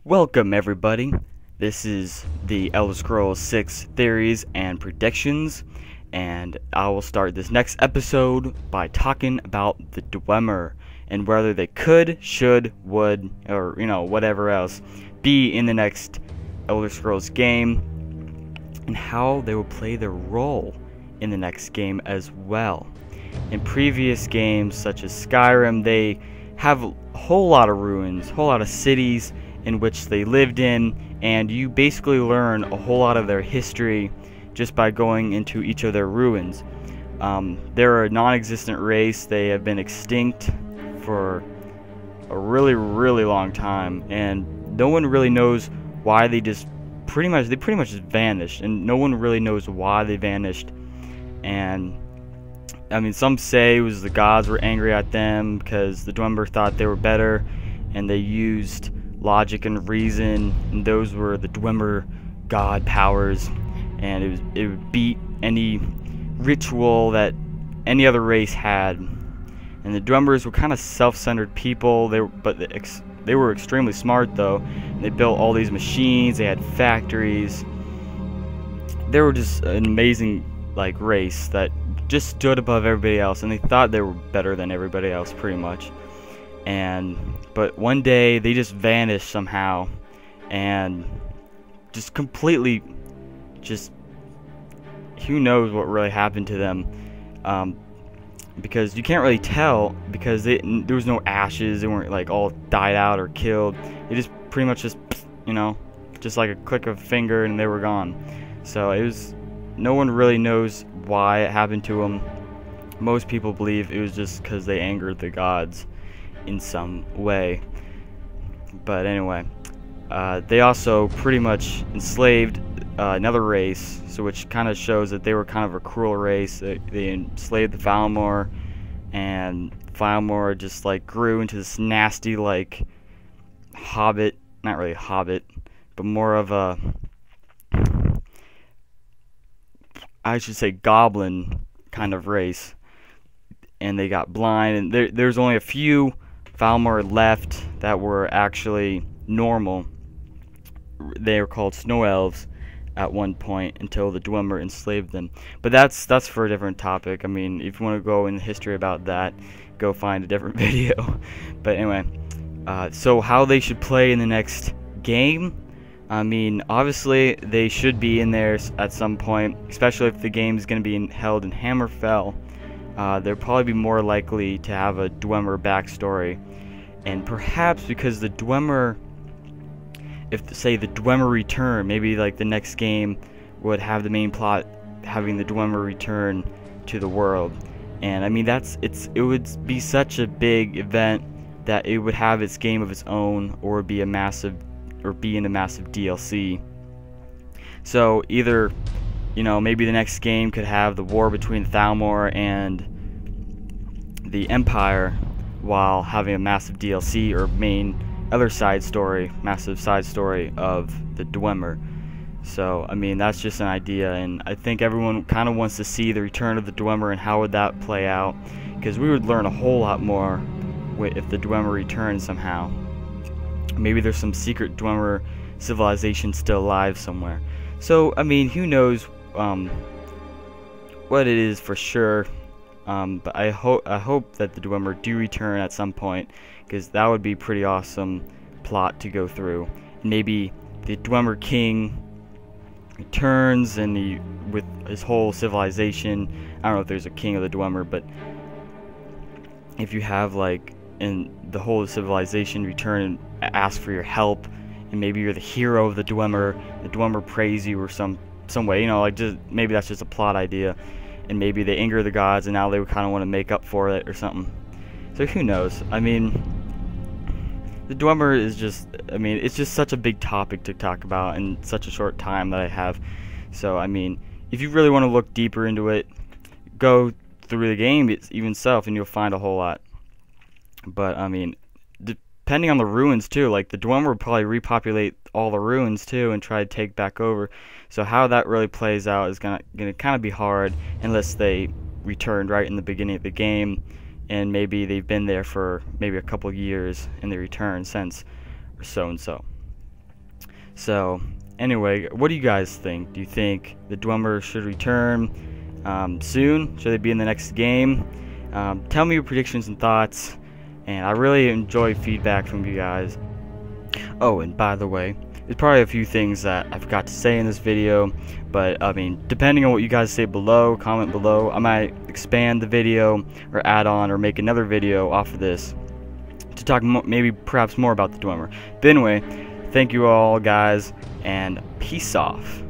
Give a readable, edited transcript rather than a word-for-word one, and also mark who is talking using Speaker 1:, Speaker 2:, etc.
Speaker 1: Welcome everybody. This is the Elder Scrolls 6 theories and predictions, and I will start this next episode by talking about the Dwemer and whether they could, should, would, or whatever else be in the next Elder Scrolls game, and how they will play their role in the next game as well. In previous games such as Skyrim, they have a whole lot of ruins, a whole lot of cities in which they lived in, and you basically learn a whole lot of their history just by going into each of their ruins. They're a non-existent race. They have been extinct for a really long time, and no one really knows why. They pretty much just vanished, and no one really knows why they vanished. And I mean, some say it was the gods were angry at them because the Dwemer thought they were better, and they used logic and reason, and those were the Dwemer god powers, and it would beat any ritual that any other race had. And the Dwemers were kind of self-centered people. They were extremely smart though. They built all these machines. They had factories. They were just an amazing race that just stood above everybody else, and they thought they were better than everybody else pretty much. But one day they just vanished somehow, and just completely, who knows what really happened to them, because you can't really tell, because there was no ashes. They weren't all died out or killed. They just pretty much just like a click of a finger, and they were gone. So no one really knows why it happened to them. Most people believe it was just because they angered the gods in some way. But anyway, they also pretty much enslaved another race, which kind of shows that they were kind of a cruel race. They enslaved the Valimor, and Valimor just grew into this nasty hobbit, not really hobbit, but more of a, I should say, goblin kind of race. And they got blind, and there's only a few Valimor left that were actually normal. They were called snow elves at one point until the Dwemer enslaved them. But that's for a different topic. I mean, if you want to go in history about that, go find a different video. But anyway, so how they should play in the next game? I mean, obviously they should be in there at some point, especially if the game is going to be held in Hammerfell. They'll probably be more likely to have a Dwemer backstory, and perhaps because the Dwemer, say the Dwemer return, maybe the next game would have the main plot having the Dwemer return to the world. And I mean, it would be such a big event that it would have its game of its own, or be in a massive DLC. So either maybe the next game could have the war between Thalmor and the Empire, while having a massive DLC or massive side story of the Dwemer. So I mean, that's just an idea, and I think everyone kind of wants to see the return of the Dwemer and how would that play out, because we would learn a whole lot more if the Dwemer returned somehow. Maybe there's some secret Dwemer civilization still alive somewhere. So I mean, who knows what it is for sure, but I hope that the Dwemer do return at some point, because that would be pretty awesome plot to go through. Maybe the Dwemer king returns, and with his whole civilization. I don't know if there's a king of the Dwemer, but if you have in the whole civilization return and ask for your help, and maybe you're the hero of the Dwemer praise you or some way, maybe that's just a plot idea, and maybe they anger the gods, and now they would kind of want to make up for it or something. So who knows? I mean, the Dwemer is just, it's just such a big topic to talk about in such a short time that I have. So I mean, if you really want to look deeper into it, go through the game even itself, and you'll find a whole lot. But I mean, depending on the ruins too, the Dwemer would probably repopulate all the ruins too and try to take back over. So how that really plays out is gonna kind of be hard, unless they returned right in the beginning of the game, and maybe they've been there for maybe a couple years and they returned since, or so and so. So anyway, what do you guys think? Do you think the Dwemer should return soon? Should they be in the next game? Tell me your predictions and thoughts, and I really enjoy feedback from you guys. Oh, and by the way, there's probably a few things that I forgot to say in this video, but I mean, depending on what you guys say below, comment below, I might expand the video or add on or make another video off of this to talk maybe perhaps more about the Dwemer. But anyway, thank you all guys, and peace off.